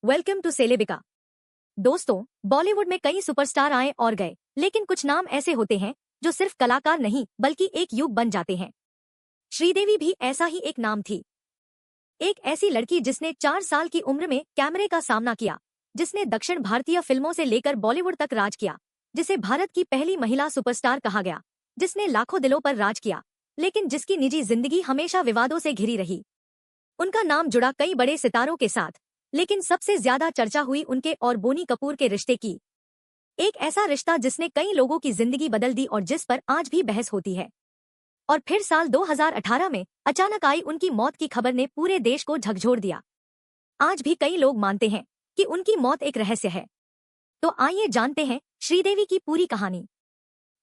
Welcome to सेलेबिका। दोस्तों, बॉलीवुड में कई सुपरस्टार आए और गए, लेकिन कुछ नाम ऐसे होते हैं जो सिर्फ कलाकार नहीं बल्कि एक युग बन जाते हैं। श्रीदेवी भी ऐसा ही एक नाम थी। एक ऐसी लड़की जिसने 4 साल की उम्र में कैमरे का सामना किया, जिसने दक्षिण भारतीय फिल्मों से लेकर बॉलीवुड तक राज किया, जिसे भारत की पहली महिला सुपरस्टार कहा गया, जिसने लाखों दिलों पर राज किया, लेकिन जिसकी निजी जिंदगी हमेशा विवादों से घिरी रही। उनका नाम जुड़ा कई बड़े सितारों के साथ, लेकिन सबसे ज्यादा चर्चा हुई उनके और बोनी कपूर के रिश्ते की। एक ऐसा रिश्ता जिसने कई लोगों की जिंदगी बदल दी और जिस पर आज भी बहस होती है। और फिर साल 2018 में अचानक आई उनकी मौत की खबर ने पूरे देश को झकझोर दिया। आज भी कई लोग मानते हैं कि उनकी मौत एक रहस्य है। तो आइए जानते हैं श्रीदेवी की पूरी कहानी।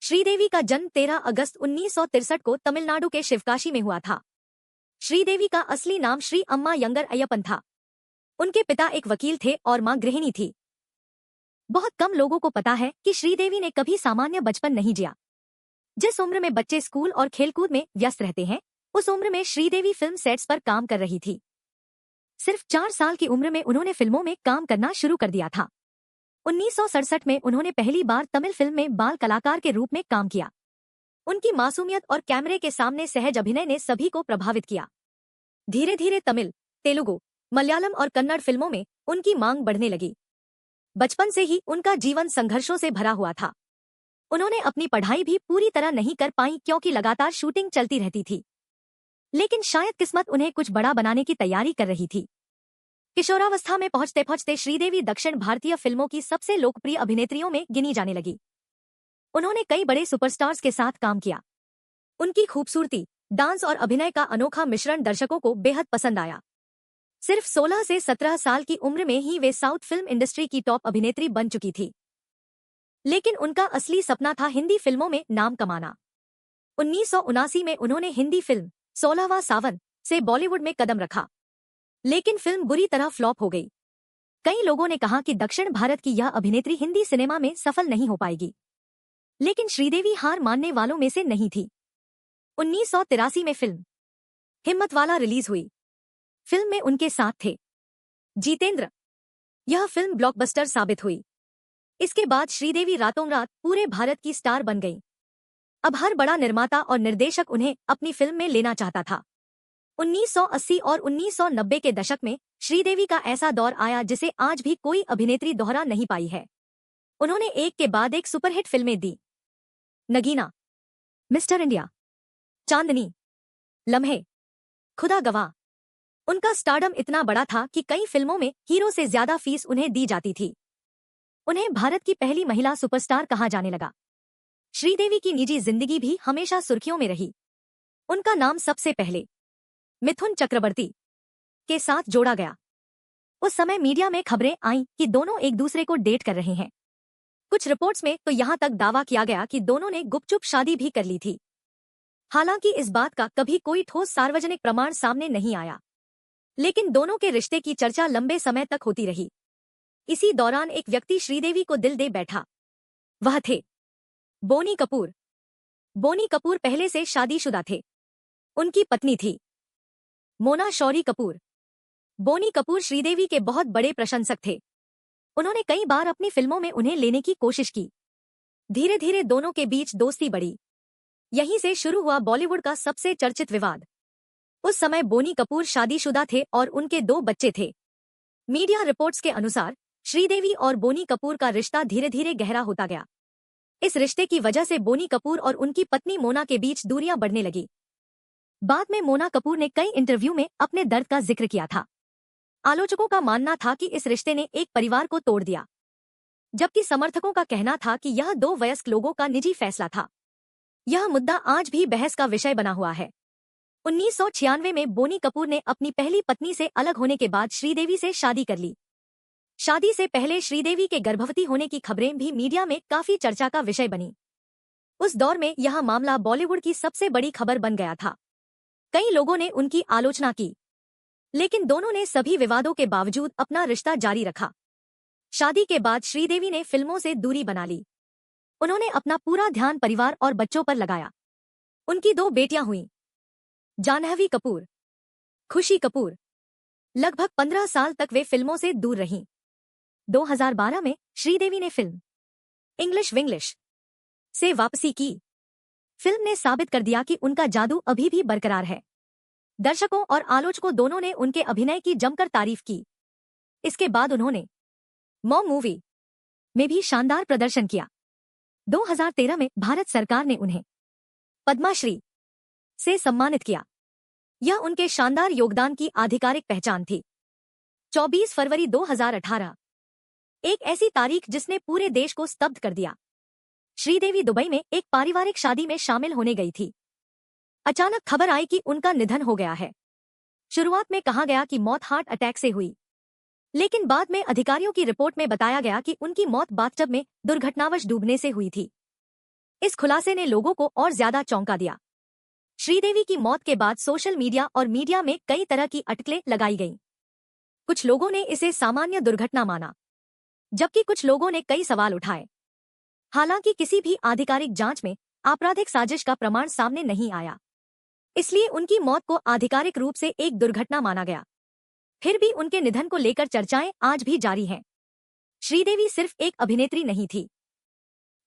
श्रीदेवी का जन्म 13 अगस्त 1963 को तमिलनाडु के शिवकाशी में हुआ था। श्रीदेवी का असली नाम श्री अम्मा यंगर अय्यप्पन था। उनके पिता एक वकील थे और मां गृहिणी थी। बहुत कम लोगों को पता है कि श्रीदेवी ने कभी सामान्य बचपन नहीं जिया। जिस उम्र में बच्चे स्कूल और खेलकूद में व्यस्त रहते हैं, उस उम्र में श्रीदेवी फिल्म सेट्स पर काम कर रही थी। सिर्फ 4 साल की उम्र में उन्होंने फिल्मों में काम करना शुरू कर दिया था। 1967 में उन्होंने पहली बार तमिल फिल्म में बाल कलाकार के रूप में काम किया। उनकी मासूमियत और कैमरे के सामने सहज अभिनय ने सभी को प्रभावित किया। धीरे धीरे तमिल, तेलुगु, मलयालम और कन्नड़ फिल्मों में उनकी मांग बढ़ने लगी। बचपन से ही उनका जीवन संघर्षों से भरा हुआ था। उन्होंने अपनी पढ़ाई भी पूरी तरह नहीं कर पाई क्योंकि लगातार शूटिंग चलती रहती थी। लेकिन शायद किस्मत उन्हें कुछ बड़ा बनाने की तैयारी कर रही थी। किशोरावस्था में पहुंचते पहुंचते श्रीदेवी दक्षिण भारतीय फिल्मों की सबसे लोकप्रिय अभिनेत्रियों में गिनी जाने लगी। उन्होंने कई बड़े सुपरस्टार्स के साथ काम किया। उनकी खूबसूरती, डांस और अभिनय का अनोखा मिश्रण दर्शकों को बेहद पसंद आया। सिर्फ 16 से 17 साल की उम्र में ही वे साउथ फिल्म इंडस्ट्री की टॉप अभिनेत्री बन चुकी थी। लेकिन उनका असली सपना था हिंदी फिल्मों में नाम कमाना। 1979 में उन्होंने हिंदी फिल्म 16वां सावन से बॉलीवुड में कदम रखा, लेकिन फिल्म बुरी तरह फ्लॉप हो गई। कई लोगों ने कहा कि दक्षिण भारत की यह अभिनेत्री हिंदी सिनेमा में सफल नहीं हो पाएगी, लेकिन श्रीदेवी हार मानने वालों में से नहीं थी। 1983 में फिल्म हिम्मतवाला रिलीज हुई। फिल्म में उनके साथ थे जितेंद्र। यह फिल्म ब्लॉकबस्टर साबित हुई। इसके बाद श्रीदेवी रातों रात पूरे भारत की स्टार बन गईं। अब हर बड़ा निर्माता और निर्देशक उन्हें अपनी फिल्म में लेना चाहता था। 1980 और 1990 के दशक में श्रीदेवी का ऐसा दौर आया जिसे आज भी कोई अभिनेत्री दोहरा नहीं पाई है। उन्होंने एक के बाद एक सुपरहिट फिल्में दी। नगीना, मिस्टर इंडिया, चांदनी, लम्हे, खुदा गवाह। उनका स्टारडम इतना बड़ा था कि कई फिल्मों में हीरो से ज्यादा फीस उन्हें दी जाती थी। उन्हें भारत की पहली महिला सुपरस्टार कहा जाने लगा। श्रीदेवी की निजी जिंदगी भी हमेशा सुर्खियों में रही। उनका नाम सबसे पहले मिथुन चक्रवर्ती के साथ जोड़ा गया। उस समय मीडिया में खबरें आईं कि दोनों एक दूसरे को डेट कर रहे हैं। कुछ रिपोर्ट्स में तो यहां तक दावा किया गया कि दोनों ने गुपचुप शादी भी कर ली थी। हालांकि इस बात का कभी कोई ठोस सार्वजनिक प्रमाण सामने नहीं आया, लेकिन दोनों के रिश्ते की चर्चा लंबे समय तक होती रही। इसी दौरान एक व्यक्ति श्रीदेवी को दिल दे बैठा। वह थे बोनी कपूर। बोनी कपूर पहले से शादीशुदा थे। उनकी पत्नी थी मोना शौरी कपूर। बोनी कपूर श्रीदेवी के बहुत बड़े प्रशंसक थे। उन्होंने कई बार अपनी फिल्मों में उन्हें लेने की कोशिश की। धीरे धीरे दोनों के बीच दोस्ती बढ़ी। यहीं से शुरू हुआ बॉलीवुड का सबसे चर्चित विवाद। उस समय बोनी कपूर शादीशुदा थे और उनके 2 बच्चे थे। मीडिया रिपोर्ट्स के अनुसार श्रीदेवी और बोनी कपूर का रिश्ता धीरे धीरे गहरा होता गया। इस रिश्ते की वजह से बोनी कपूर और उनकी पत्नी मोना के बीच दूरियां बढ़ने लगी। बाद में मोना कपूर ने कई इंटरव्यू में अपने दर्द का जिक्र किया था। आलोचकों का मानना था कि इस रिश्ते ने एक परिवार को तोड़ दिया, जबकि समर्थकों का कहना था कि यह 2 वयस्क लोगों का निजी फैसला था। यह मुद्दा आज भी बहस का विषय बना हुआ है। 1996 में बोनी कपूर ने अपनी पहली पत्नी से अलग होने के बाद श्रीदेवी से शादी कर ली। शादी से पहले श्रीदेवी के गर्भवती होने की खबरें भी मीडिया में काफी चर्चा का विषय बनी। उस दौर में यह मामला बॉलीवुड की सबसे बड़ी खबर बन गया था। कई लोगों ने उनकी आलोचना की, लेकिन दोनों ने सभी विवादों के बावजूद अपना रिश्ता जारी रखा। शादी के बाद श्रीदेवी ने फिल्मों से दूरी बना ली। उन्होंने अपना पूरा ध्यान परिवार और बच्चों पर लगाया। उनकी 2 बेटियां हुईं, जाह्नवी कपूर, खुशी कपूर। लगभग 15 साल तक वे फिल्मों से दूर रहीं। 2012 में श्रीदेवी ने फिल्म इंग्लिश विंग्लिश से वापसी की। फिल्म ने साबित कर दिया कि उनका जादू अभी भी बरकरार है। दर्शकों और आलोचकों दोनों ने उनके अभिनय की जमकर तारीफ की। इसके बाद उन्होंने मॉम मूवी में भी शानदार प्रदर्शन किया। 2013 में भारत सरकार ने उन्हें पद्माश्री से सम्मानित किया। यह उनके शानदार योगदान की आधिकारिक पहचान थी। 24 फरवरी 2018 एक ऐसी तारीख जिसने पूरे देश को स्तब्ध कर दिया। श्रीदेवी दुबई में एक पारिवारिक शादी में शामिल होने गई थी। अचानक खबर आई कि उनका निधन हो गया है। शुरुआत में कहा गया कि मौत हार्ट अटैक से हुई, लेकिन बाद में अधिकारियों की रिपोर्ट में बताया गया कि उनकी मौत बाथटब में दुर्घटनावश डूबने से हुई थी। इस खुलासे ने लोगों को और ज्यादा चौंका दिया। श्रीदेवी की मौत के बाद सोशल मीडिया और मीडिया में कई तरह की अटकलें लगाई गईं। कुछ लोगों ने इसे सामान्य दुर्घटना माना, जबकि कुछ लोगों ने कई सवाल उठाए। हालांकि किसी भी आधिकारिक जांच में आपराधिक साजिश का प्रमाण सामने नहीं आया, इसलिए उनकी मौत को आधिकारिक रूप से एक दुर्घटना माना गया। फिर भी उनके निधन को लेकर चर्चाएं आज भी जारी हैं। श्रीदेवी सिर्फ एक अभिनेत्री नहीं थी,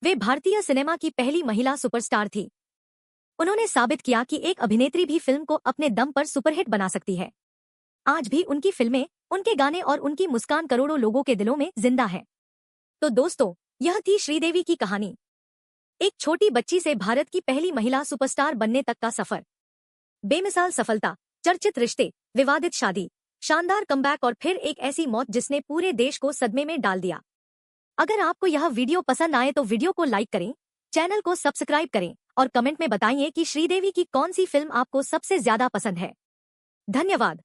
वे भारतीय सिनेमा की पहली महिला सुपरस्टार थी। उन्होंने साबित किया कि एक अभिनेत्री भी फिल्म को अपने दम पर सुपरहिट बना सकती है। आज भी उनकी फिल्में, उनके गाने और उनकी मुस्कान करोड़ों लोगों के दिलों में जिंदा है। तो दोस्तों, यह थी श्रीदेवी की कहानी। एक छोटी बच्ची से भारत की पहली महिला सुपरस्टार बनने तक का सफर। बेमिसाल सफलता, चर्चित रिश्ते, विवादित शादी, शानदार कमबैक और फिर एक ऐसी मौत जिसने पूरे देश को सदमे में डाल दिया। अगर आपको यह वीडियो पसंद आए तो वीडियो को लाइक करें, चैनल को सब्सक्राइब करें और कमेंट में बताइए कि श्रीदेवी की कौन सी फिल्म आपको सबसे ज्यादा पसंद है। धन्यवाद।